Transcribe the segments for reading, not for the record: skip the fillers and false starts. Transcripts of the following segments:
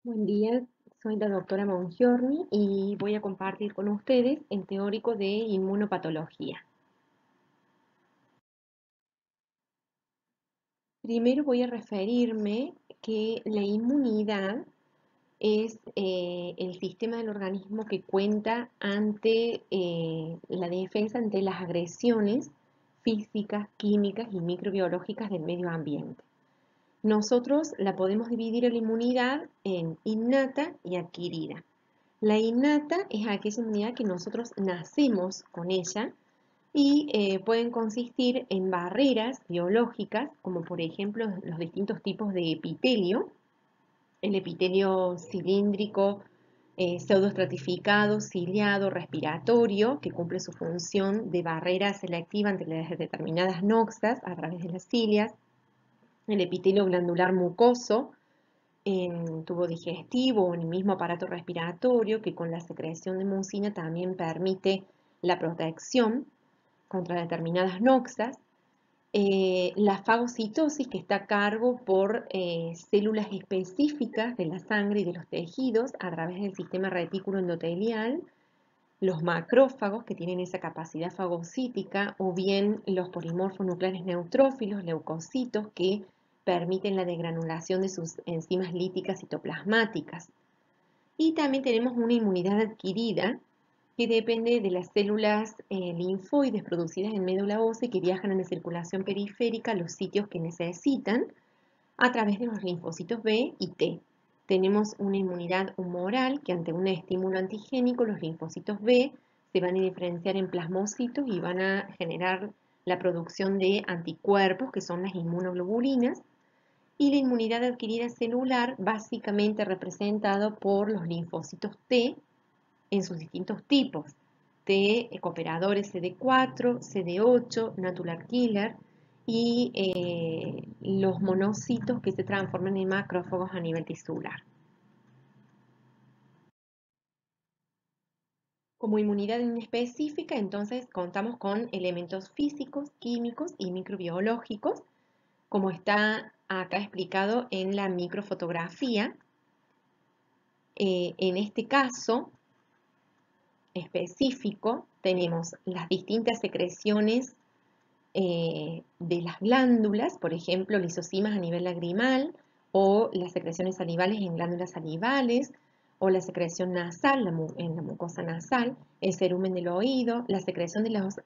Buen día, soy la doctora Mongiorni y voy a compartir con ustedes el teórico de inmunopatología. Primero voy a referirme que la inmunidad es el sistema del organismo que cuenta ante la defensa ante las agresiones físicas, químicas y microbiológicas del medio ambiente. Nosotros la podemos dividir a la inmunidad en innata y adquirida. La innata es aquella inmunidad que nosotros nacemos con ella y pueden consistir en barreras biológicas, como por ejemplo los distintos tipos de epitelio, el epitelio cilíndrico, pseudoestratificado, ciliado, respiratorio, que cumple su función de barrera selectiva ante las determinadas noxas a través de las cilias, el epitelio glandular mucoso, en tubo digestivo o en el mismo aparato respiratorio, que con la secreción de mucina también permite la protección contra determinadas noxas. La fagocitosis, que está a cargo por células específicas de la sangre y de los tejidos a través del sistema retículo endotelial, los macrófagos, que tienen esa capacidad fagocítica, o bien los polimorfos nucleares neutrófilos, leucocitos, que permiten la degranulación de sus enzimas líticas citoplasmáticas. Y también tenemos una inmunidad adquirida que depende de las células linfoides producidas en médula ósea y que viajan en la circulación periférica a los sitios que necesitan a través de los linfocitos B y T. Tenemos una inmunidad humoral que ante un estímulo antigénico los linfocitos B se van a diferenciar en plasmocitos y van a generar la producción de anticuerpos, que son las inmunoglobulinas, y la inmunidad adquirida celular básicamente representado por los linfocitos T en sus distintos tipos: T cooperadores CD4, CD8, natural killer, y los monocitos que se transforman en macrófagos a nivel tisular. Como inmunidad inespecífica, entonces contamos con elementos físicos, químicos y microbiológicos, como está acá explicado en la microfotografía. En este caso específico tenemos las distintas secreciones de las glándulas, por ejemplo, lisosimas a nivel lagrimal, o las secreciones salivales en glándulas salivales, o la secreción nasal en la mucosa nasal, el cerumen del oído, la secreción de las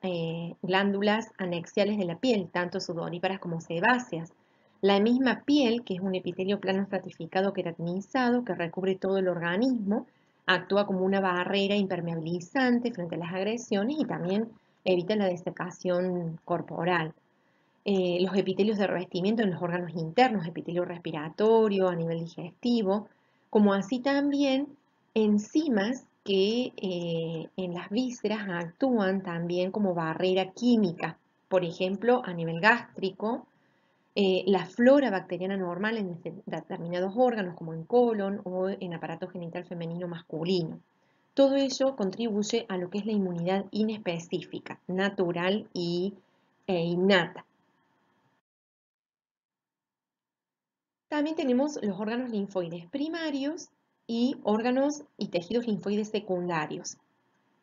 glándulas anexiales de la piel, tanto sudoríparas como sebáceas. La misma piel, que es un epitelio plano estratificado queratinizado que recubre todo el organismo, actúa como una barrera impermeabilizante frente a las agresiones y también evita la desecación corporal. Los epitelios de revestimiento en los órganos internos, epitelio respiratorio, a nivel digestivo, como así también enzimas que en las vísceras actúan también como barrera química, por ejemplo, a nivel gástrico, la flora bacteriana normal en determinados órganos, como en colon o en aparato genital femenino masculino. Todo ello contribuye a lo que es la inmunidad inespecífica, natural e innata. También tenemos los órganos linfoides primarios y órganos y tejidos linfoides secundarios.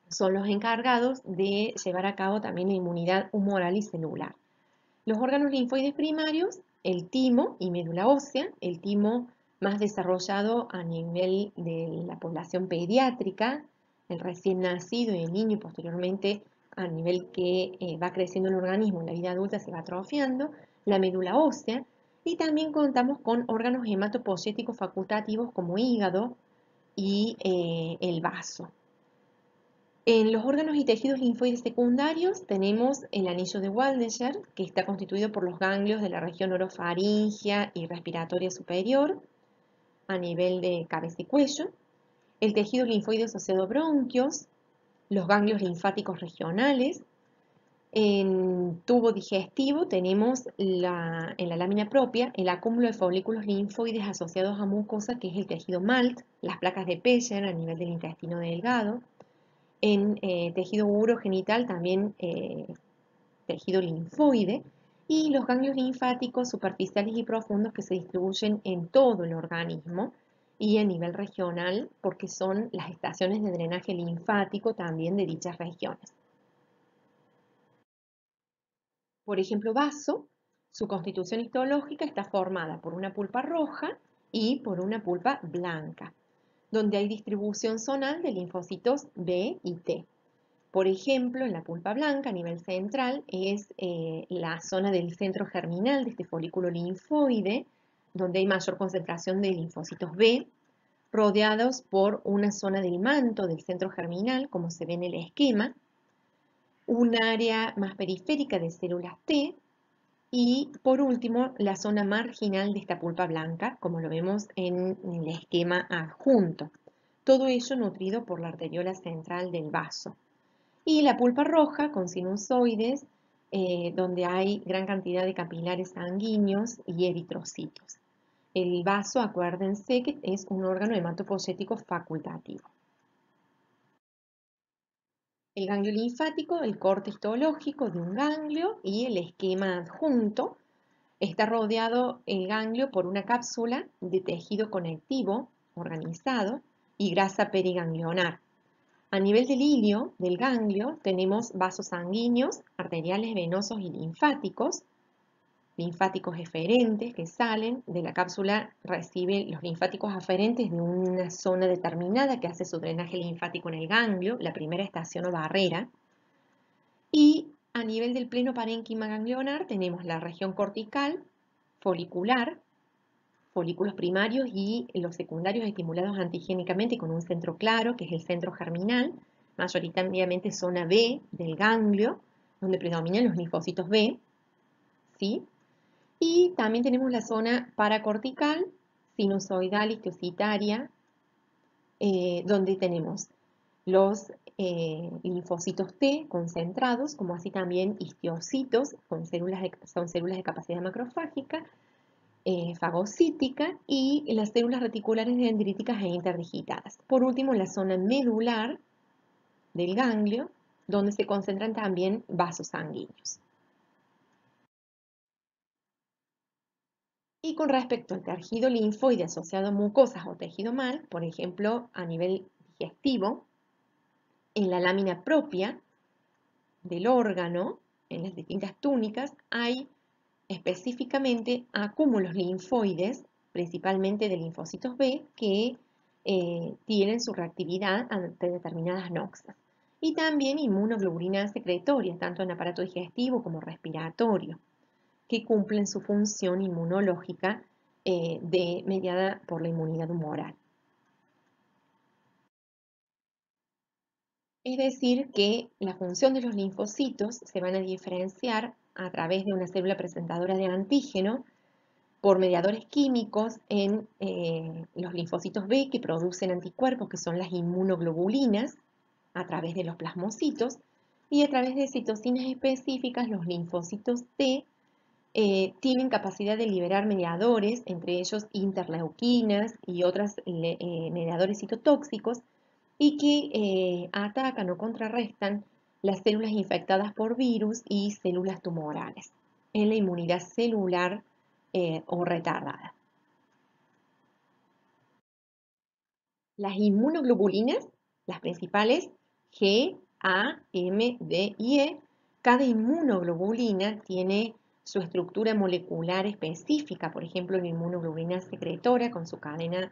Son los encargados de llevar a cabo también la inmunidad humoral y celular. Los órganos linfoides primarios, el timo y médula ósea, el timo más desarrollado a nivel de la población pediátrica, el recién nacido y el niño, y posteriormente a nivel que va creciendo el organismo en la vida adulta se va atrofiando, la médula ósea, y también contamos con órganos hematopoyéticos facultativos como hígado y el vaso. En los órganos y tejidos linfoides secundarios tenemos el anillo de Waldeyer, que está constituido por los ganglios de la región orofaringea y respiratoria superior a nivel de cabeza y cuello, el tejido linfoide asociado a bronquios, los ganglios linfáticos regionales. En tubo digestivo tenemos en la lámina propia el acúmulo de folículos linfoides asociados a mucosa, que es el tejido MALT, las placas de Peyer a nivel del intestino delgado. En tejido urogenital también tejido linfoide, y los ganglios linfáticos superficiales y profundos que se distribuyen en todo el organismo y a nivel regional porque son las estaciones de drenaje linfático también de dichas regiones. Por ejemplo, vaso, su constitución histológica está formada por una pulpa roja y por una pulpa blanca, donde hay distribución zonal de linfocitos B y T. Por ejemplo, en la pulpa blanca a nivel central es la zona del centro germinal de este folículo linfoide, donde hay mayor concentración de linfocitos B, rodeados por una zona del manto del centro germinal, como se ve en el esquema, un área más periférica de células T y, por último, la zona marginal de esta pulpa blanca, como lo vemos en el esquema adjunto. Todo ello nutrido por la arteriola central del vaso. Y la pulpa roja con sinusoides, donde hay gran cantidad de capilares sanguíneos y eritrocitos. El vaso, acuérdense que es un órgano hematopoyético facultativo. El ganglio linfático, el corte histológico de un ganglio y el esquema adjunto. Está rodeado el ganglio por una cápsula de tejido conectivo organizado y grasa periganglionar. A nivel del hilio del ganglio tenemos vasos sanguíneos, arteriales, venosos y linfáticos eferentes que salen de la cápsula, reciben los linfáticos aferentes de una zona determinada que hace su drenaje linfático en el ganglio, la primera estación o barrera. Y a nivel del pleno parénquima ganglionar tenemos la región cortical, folicular, folículos primarios y los secundarios estimulados antigénicamente con un centro claro, que es el centro germinal, mayoritariamente zona B del ganglio, donde predominan los linfocitos B, ¿sí? Y también tenemos la zona paracortical, sinusoidal, histiocitaria, donde tenemos los linfocitos T concentrados, como así también histiocitos, son células de capacidad macrofágica, fagocítica y las células reticulares dendríticas e interdigitadas. Por último, la zona medular del ganglio, donde se concentran también vasos sanguíneos. Y con respecto al tejido linfoide asociado a mucosas o tejido mal, por ejemplo, a nivel digestivo, en la lámina propia del órgano, en las distintas túnicas, hay específicamente acúmulos linfoides, principalmente de linfocitos B, que tienen su reactividad ante determinadas noxas. Y también inmunoglobulinas secretorias, tanto en aparato digestivo como respiratorio, que cumplen su función inmunológica mediada por la inmunidad humoral. Es decir, que la función de los linfocitos se van a diferenciar a través de una célula presentadora de antígeno por mediadores químicos en los linfocitos B que producen anticuerpos, que son las inmunoglobulinas, a través de los plasmocitos, y a través de citocinas específicas, los linfocitos T tienen capacidad de liberar mediadores, entre ellos interleuquinas y otros mediadores citotóxicos, y que atacan o contrarrestan las células infectadas por virus y células tumorales en la inmunidad celular o retardada. Las inmunoglobulinas, las principales G, A, M, D y E, cada inmunoglobulina tiene su estructura molecular específica, por ejemplo, la inmunoglobulina secretora con su cadena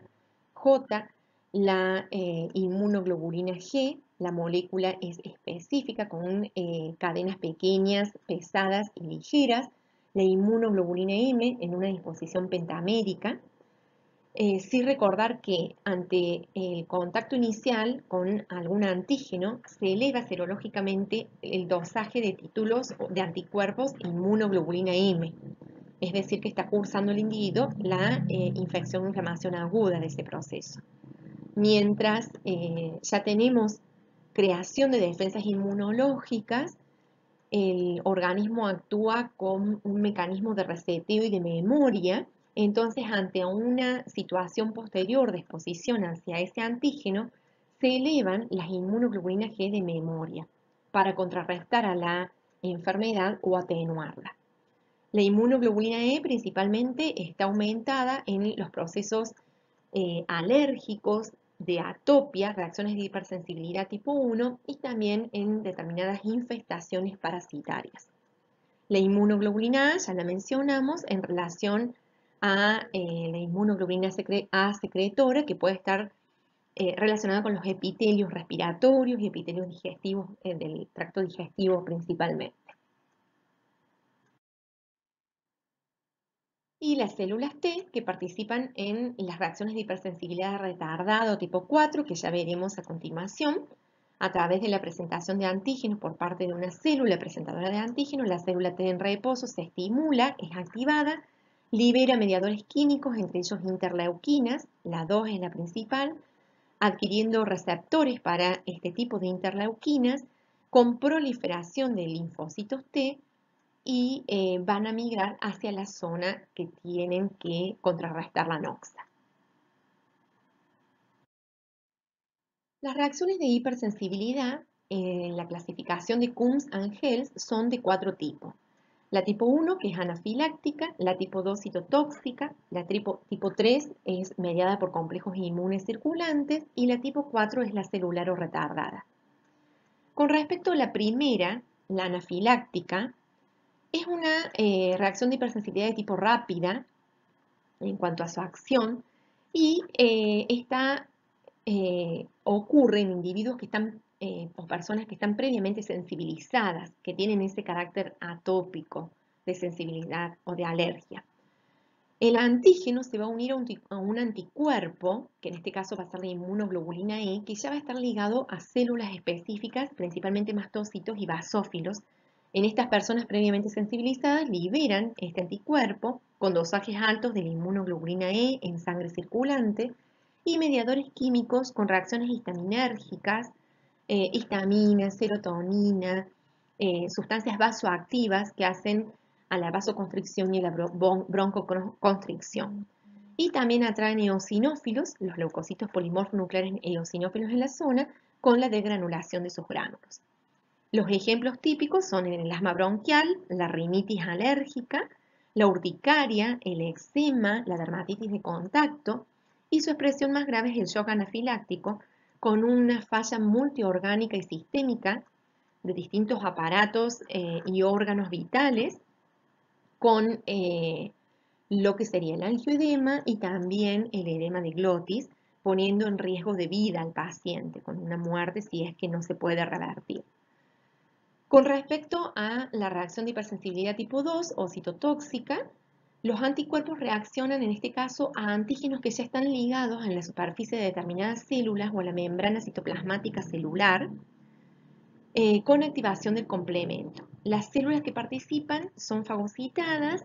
J, la inmunoglobulina G, la molécula es específica con cadenas pequeñas, pesadas y ligeras, la inmunoglobulina M en una disposición pentamérica. Sí recordar que ante el contacto inicial con algún antígeno se eleva serológicamente el dosaje de títulos de anticuerpos inmunoglobulina M, es decir, que está cursando el individuo la infección o inflamación aguda de ese proceso. Mientras ya tenemos creación de defensas inmunológicas, el organismo actúa con un mecanismo de reseteo y de memoria. Entonces, ante una situación posterior de exposición hacia ese antígeno, se elevan las inmunoglobulinas G de memoria para contrarrestar a la enfermedad o atenuarla. La inmunoglobulina E principalmente está aumentada en los procesos alérgicos, de atopia, reacciones de hipersensibilidad tipo 1 y también en determinadas infestaciones parasitarias. La inmunoglobulina A ya la mencionamos en relación a la inmunoglobulina A secretora, que puede estar relacionada con los epitelios respiratorios y epitelios digestivos del tracto digestivo principalmente. Y las células T que participan en las reacciones de hipersensibilidad retardado tipo 4, que ya veremos a continuación, a través de la presentación de antígenos por parte de una célula presentadora de antígenos, la célula T en reposo se estimula, es activada, libera mediadores químicos, entre ellos interleuquinas, la 2 es la principal, adquiriendo receptores para este tipo de interleuquinas con proliferación de linfocitos T y van a migrar hacia la zona que tienen que contrarrestar la noxa. Las reacciones de hipersensibilidad en la clasificación de Coombs-Angels son de 4 tipos. La tipo 1, que es anafiláctica, la tipo 2 citotóxica, la tipo 3 es mediada por complejos inmunes circulantes y la tipo 4 es la celular o retardada. Con respecto a la primera, la anafiláctica, es una reacción de hipersensibilidad de tipo rápida en cuanto a su acción y esta ocurre en individuos que están o personas que están previamente sensibilizadas, que tienen ese carácter atópico de sensibilidad o de alergia. El antígeno se va a unir a un anticuerpo, que en este caso va a ser la inmunoglobulina E, que ya va a estar ligado a células específicas, principalmente mastocitos y basófilos. En estas personas previamente sensibilizadas liberan este anticuerpo con dosajes altos de la inmunoglobulina E en sangre circulante y mediadores químicos con reacciones histaminérgicas, histamina, serotonina, sustancias vasoactivas que hacen a la vasoconstricción y a la broncoconstricción. Y también atraen eosinófilos, los leucocitos polimorfos nucleares eosinófilos en la zona, con la degranulación de sus gránulos. Los ejemplos típicos son el asma bronquial, la rinitis alérgica, la urticaria, el eczema, la dermatitis de contacto, y su expresión más grave es el shock anafiláctico, con una falla multiorgánica y sistémica de distintos aparatos y órganos vitales, con lo que sería el angioedema y también el edema de glotis, poniendo en riesgo de vida al paciente, con una muerte si es que no se puede revertir. Con respecto a la reacción de hipersensibilidad tipo 2 o citotóxica, los anticuerpos reaccionan en este caso a antígenos que ya están ligados en la superficie de determinadas células o a la membrana citoplasmática celular, con activación del complemento. Las células que participan son fagocitadas,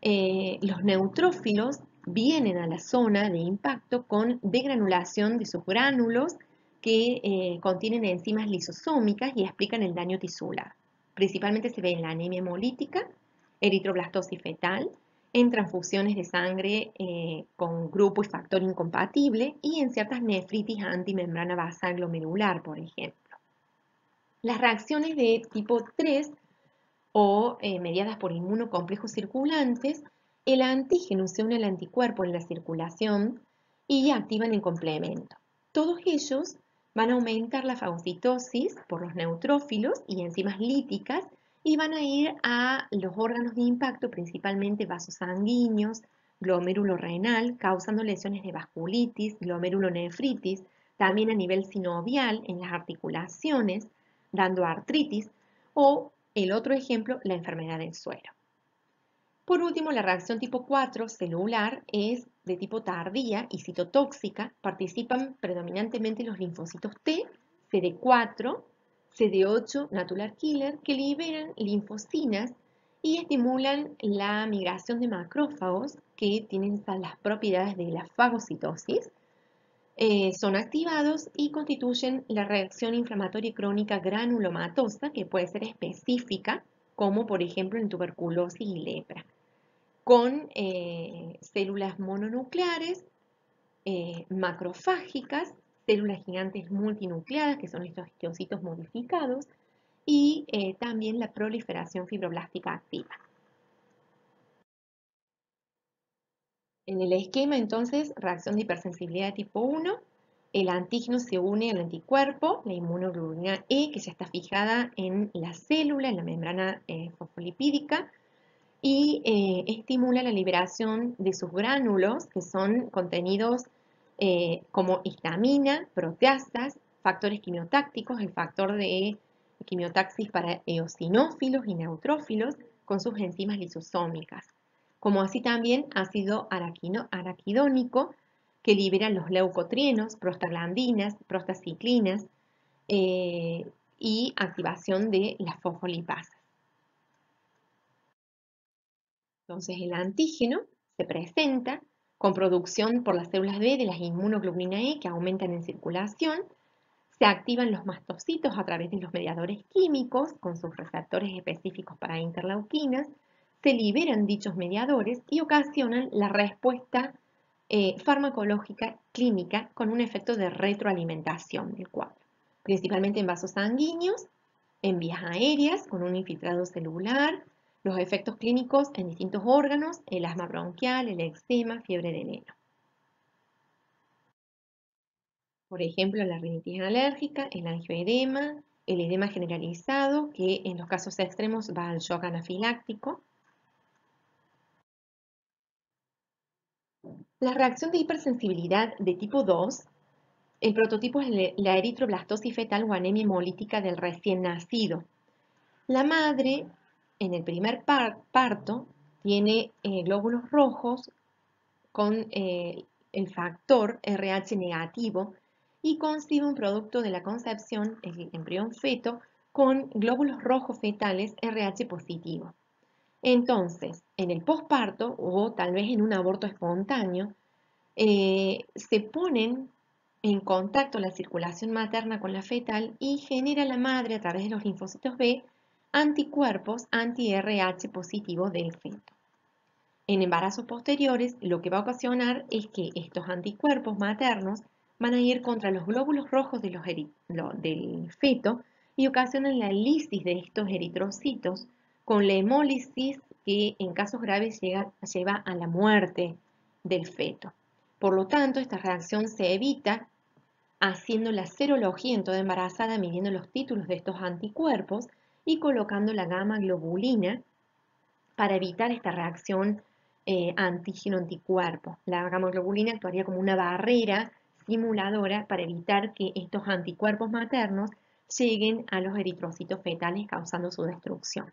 los neutrófilos vienen a la zona de impacto con degranulación de sus gránulos que contienen enzimas lisosómicas y explican el daño tisular. Principalmente se ve en la anemia hemolítica, eritroblastosis fetal, en transfusiones de sangre con grupo y factor incompatible y en ciertas nefritis antimembrana basal glomerular, por ejemplo. Las reacciones de tipo 3 o mediadas por inmunocomplejos circulantes, el antígeno se une al anticuerpo en la circulación y activan el complemento. Todos ellos van a aumentar la fagocitosis por los neutrófilos y enzimas líticas y van a ir a los órganos de impacto, principalmente vasos sanguíneos, glomérulo renal, causando lesiones de vasculitis, glomerulonefritis, también a nivel sinovial en las articulaciones, dando artritis, o el otro ejemplo, la enfermedad del suero. Por último, la reacción tipo 4 celular es de tipo tardía y citotóxica. Participan predominantemente los linfocitos T, CD4, CD8 natural killer, que liberan linfocinas y estimulan la migración de macrófagos que tienen las propiedades de la fagocitosis. Son activados y constituyen la reacción inflamatoria crónica granulomatosa, que puede ser específica, como por ejemplo en tuberculosis y lepra, con células mononucleares, macrofágicas, células gigantes multinucleadas, que son estos histocitos modificados, y también la proliferación fibroblástica activa. En el esquema, entonces, reacción de hipersensibilidad de tipo 1, el antígeno se une al anticuerpo, la inmunoglobulina E, que ya está fijada en la célula, en la membrana fosfolipídica, y estimula la liberación de sus gránulos, que son contenidos como histamina, proteasas, factores quimiotácticos, el factor de quimiotaxis para eosinófilos y neutrófilos, con sus enzimas lisosómicas, como así también ácido araquidónico, que libera los leucotrienos, prostaglandinas, prostaciclinas eh, y activación de las fosfolipasas. Entonces el antígeno se presenta con producción por las células B de las inmunoglobulina E que aumentan en circulación, se activan los mastocitos a través de los mediadores químicos con sus receptores específicos para interleuquinas, se liberan dichos mediadores y ocasionan la respuesta farmacológica clínica con un efecto de retroalimentación del cuadro, principalmente en vasos sanguíneos, en vías aéreas con un infiltrado celular, los efectos clínicos en distintos órganos, el asma bronquial, el eczema, fiebre de heno. Por ejemplo, la rinitis alérgica, el angioedema, el edema generalizado, que en los casos extremos va al shock anafiláctico. La reacción de hipersensibilidad de tipo 2, el prototipo es la eritroblastosis fetal o anemia hemolítica del recién nacido. La madre, en el primer parto, tiene glóbulos rojos con el factor RH negativo y concibe un producto de la concepción, el embrión feto, con glóbulos rojos fetales RH positivo. Entonces, en el posparto o tal vez en un aborto espontáneo, se ponen en contacto la circulación materna con la fetal y genera la madre a través de los linfocitos B anticuerpos anti-RH positivo del feto. En embarazos posteriores, lo que va a ocasionar es que estos anticuerpos maternos van a ir contra los glóbulos rojos del feto y ocasionan la lisis de estos eritrocitos con la hemólisis que en casos graves lleva a la muerte del feto. Por lo tanto, esta reacción se evita haciendo la serología en toda embarazada, midiendo los títulos de estos anticuerpos y colocando la gamma globulina para evitar esta reacción antígeno-anticuerpo. La gamma globulina actuaría como una barrera simuladora para evitar que estos anticuerpos maternos lleguen a los eritrocitos fetales causando su destrucción.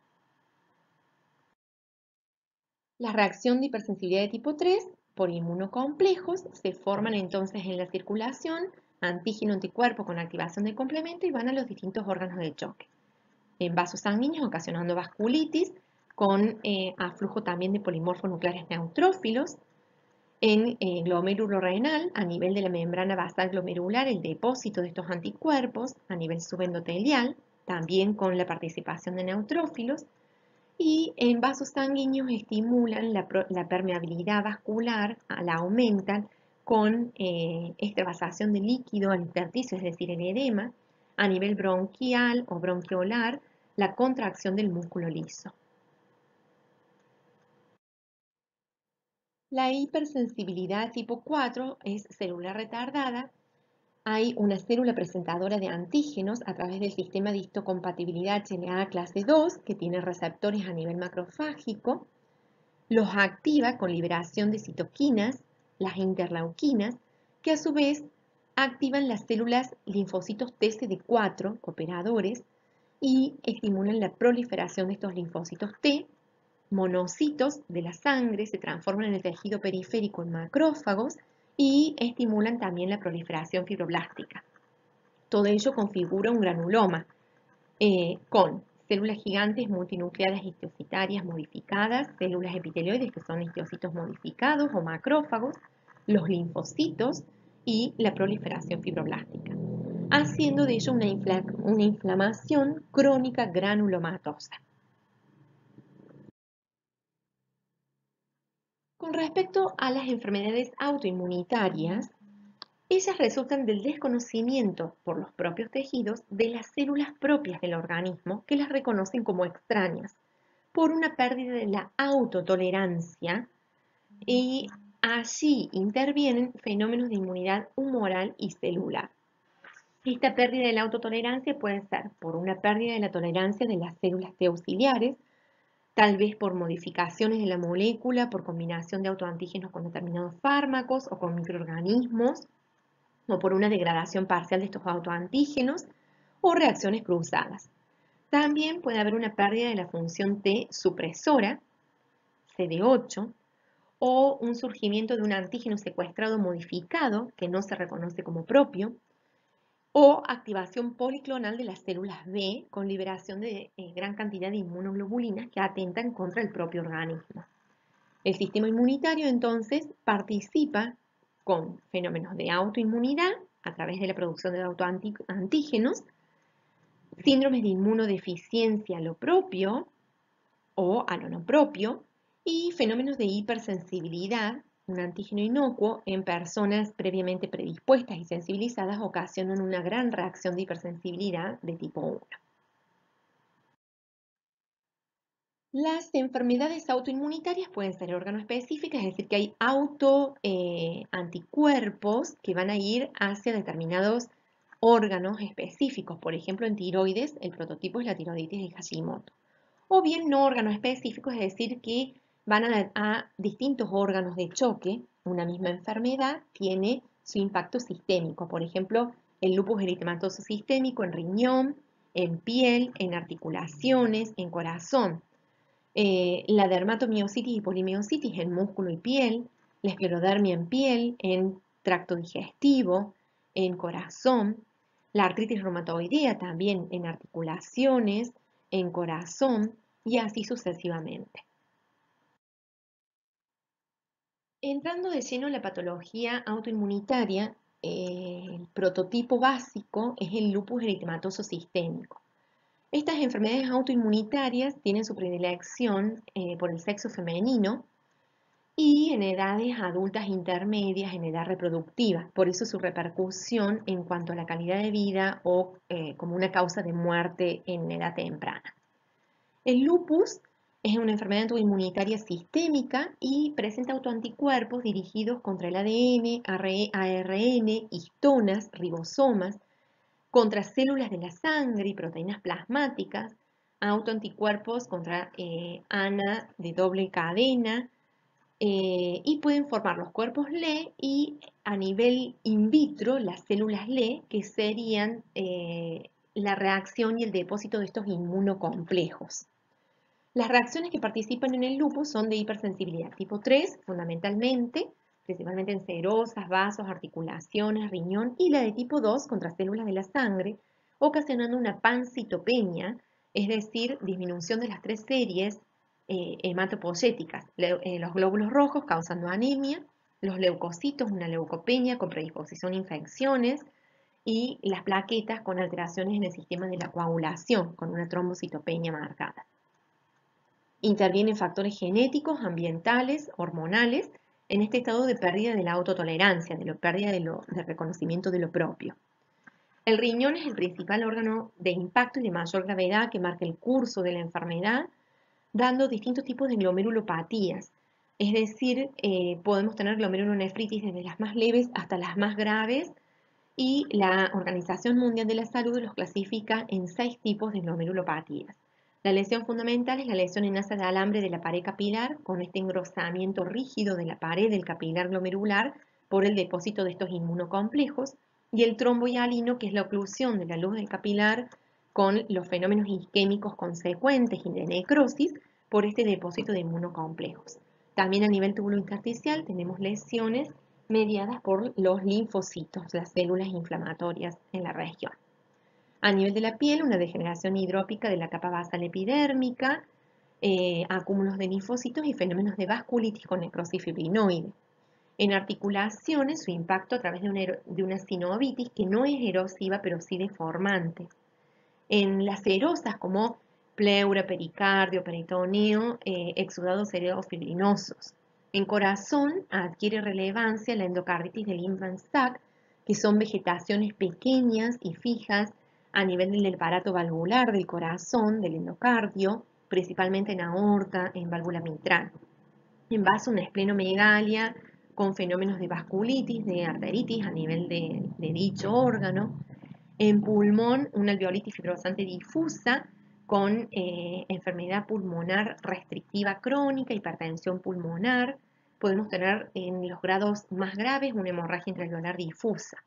La reacción de hipersensibilidad de tipo 3 por inmunocomplejos se forman entonces en la circulación, antígeno-anticuerpo con activación del complemento y van a los distintos órganos de choque. En vasos sanguíneos ocasionando vasculitis con aflujo también de polimorfos nucleares neutrófilos, en glomérulo renal, a nivel de la membrana basal glomerular, el depósito de estos anticuerpos, a nivel subendotelial, también con la participación de neutrófilos, y en vasos sanguíneos estimulan la permeabilidad vascular, la aumentan con extravasación de líquido al intersticio, es decir, el edema, a nivel bronquial o bronquiolar, la contracción del músculo liso. La hipersensibilidad tipo 4 es celular retardada. Hay una célula presentadora de antígenos a través del sistema de histocompatibilidad HLA clase 2 que tiene receptores a nivel macrofágico. Los activa con liberación de citoquinas, las interleuquinas, que a su vez activan las células linfocitos TCD4, cooperadores, y estimulan la proliferación de estos linfocitos T. Monocitos de la sangre se transforman en el tejido periférico en macrófagos y estimulan también la proliferación fibroblástica. Todo ello configura un granuloma con células gigantes multinucleadas histiocytarias modificadas, células epitelioides que son histocitos modificados o macrófagos, los linfocitos y la proliferación fibroblástica, haciendo de ello una inflamación crónica granulomatosa. Con respecto a las enfermedades autoinmunitarias, ellas resultan del desconocimiento por los propios tejidos de las células propias del organismo que las reconocen como extrañas, por una pérdida de la autotolerancia y Allí intervienen fenómenos de inmunidad humoral y celular. Esta pérdida de la autotolerancia puede ser por una pérdida de la tolerancia de las células T auxiliares, tal vez por modificaciones de la molécula, por combinación de autoantígenos con determinados fármacos o con microorganismos, o por una degradación parcial de estos autoantígenos, o reacciones cruzadas. También puede haber una pérdida de la función T supresora, CD8, o un surgimiento de un antígeno secuestrado modificado que no se reconoce como propio, o activación policlonal de las células B con liberación de gran cantidad de inmunoglobulinas que atentan contra el propio organismo. El sistema inmunitario entonces participa con fenómenos de autoinmunidad a través de la producción de autoantígenos, síndromes de inmunodeficiencia a lo propio o a lo no propio, y fenómenos de hipersensibilidad, un antígeno inocuo en personas previamente predispuestas y sensibilizadas ocasionan una gran reacción de hipersensibilidad de tipo 1. Las enfermedades autoinmunitarias pueden ser organoespecíficas, es decir, que hay anticuerpos que van a ir hacia determinados órganos específicos. Por ejemplo, en tiroides, el prototipo es la tiroiditis de Hashimoto. O bien no órganos específicos, es decir, que van a distintos órganos de choque. Una misma enfermedad tiene su impacto sistémico. Por ejemplo, el lupus eritematoso sistémico en riñón, en piel, en articulaciones, en corazón. La dermatomiositis y polimiositis en músculo y piel, la esclerodermia en piel, en tracto digestivo, en corazón, la artritis reumatoidea también en articulaciones, en corazón y así sucesivamente. Entrando de lleno en la patología autoinmunitaria, el prototipo básico es el lupus eritematoso sistémico. Estas enfermedades autoinmunitarias tienen su predilección por el sexo femenino y en edades adultas intermedias, en edad reproductiva. Por eso su repercusión en cuanto a la calidad de vida o como una causa de muerte en edad temprana. El lupus es una enfermedad autoinmunitaria sistémica y presenta autoanticuerpos dirigidos contra el ADN, ARN, histonas, ribosomas, contra células de la sangre y proteínas plasmáticas, autoanticuerpos contra ANA de doble cadena, y pueden formar los cuerpos LE y a nivel in vitro las células LE, que serían la reacción y el depósito de estos inmunocomplejos. Las reacciones que participan en el lupus son de hipersensibilidad tipo 3, fundamentalmente, principalmente en serosas, vasos, articulaciones, riñón, y la de tipo 2 contra células de la sangre, ocasionando una pancitopenia, es decir, disminución de las tres series hematopoyéticas, los glóbulos rojos causando anemia, los leucocitos, una leucopenia con predisposición a infecciones, y las plaquetas con alteraciones en el sistema de la coagulación, con una trombocitopenia marcada. Intervienen factores genéticos, ambientales, hormonales, en este estado de pérdida de la autotolerancia, de la pérdida del reconocimiento de lo propio. El riñón es el principal órgano de impacto y de mayor gravedad que marca el curso de la enfermedad, dando distintos tipos de glomerulopatías. Es decir, podemos tener glomerulonefritis desde las más leves hasta las más graves, y la Organización Mundial de la Salud los clasifica en 6 tipos de glomerulopatías. La lesión fundamental es la lesión en asa de alambre de la pared capilar, con este engrosamiento rígido de la pared del capilar glomerular por el depósito de estos inmunocomplejos, y el trombohialino, que es la oclusión de la luz del capilar con los fenómenos isquémicos consecuentes y de necrosis por este depósito de inmunocomplejos. También a nivel tubulointersticial tenemos lesiones mediadas por los linfocitos, las células inflamatorias en la región. A nivel de la piel, una degeneración hidrópica de la capa basal epidérmica, acúmulos de linfocitos y fenómenos de vasculitis con necrosis fibrinoide. En articulaciones, su impacto a través de una sinovitis que no es erosiva, pero sí deformante. En las erosas, como pleura, pericardio, peritoneo, exudados cerebrofibrinosos. En corazón adquiere relevancia la endocarditis del Lehmann-Sachs, que son vegetaciones pequeñas y fijas a nivel del aparato valvular del corazón, del endocardio, principalmente en aorta, en válvula mitral. En vaso, una esplenomegalia con fenómenos de vasculitis, de arteritis a nivel de dicho órgano. En pulmón, una alveolitis fibrosante difusa con enfermedad pulmonar restrictiva crónica, hipertensión pulmonar. Podemos tener en los grados más graves una hemorragia intraalveolar difusa.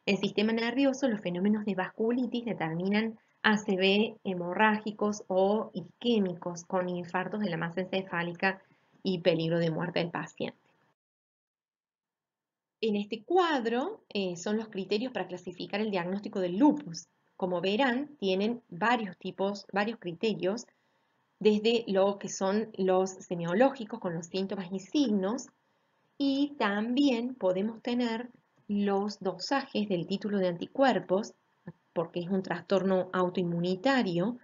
En sistema nervioso, los fenómenos de vasculitis determinan ACV hemorrágicos o isquémicos con infartos de la masa encefálica y peligro de muerte del paciente. En este cuadro son los criterios para clasificar el diagnóstico del lupus. Como verán, tienen varios criterios, desde lo que son los semiológicos con los síntomas y signos, y también podemos tener los dosajes del título de anticuerpos, porque es un trastorno autoinmunitario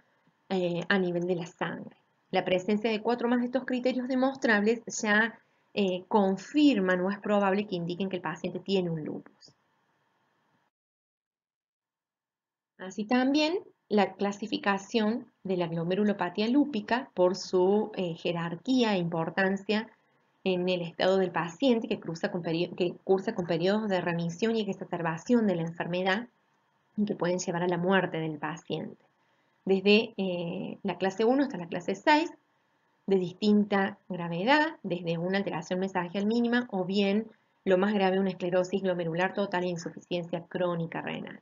a nivel de la sangre. La presencia de 4 más de estos criterios demostrables ya confirman o es probable que indiquen que el paciente tiene un lupus. Así también la clasificación de la glomerulopatía lúpica por su jerarquía e importancia en el estado del paciente que cursa con periodos de remisión y exacerbación de la enfermedad y que pueden llevar a la muerte del paciente. Desde la clase 1 hasta la clase 6, de distinta gravedad, desde una alteración mesangial mínima o bien lo más grave, una esclerosis glomerular total e insuficiencia crónica renal.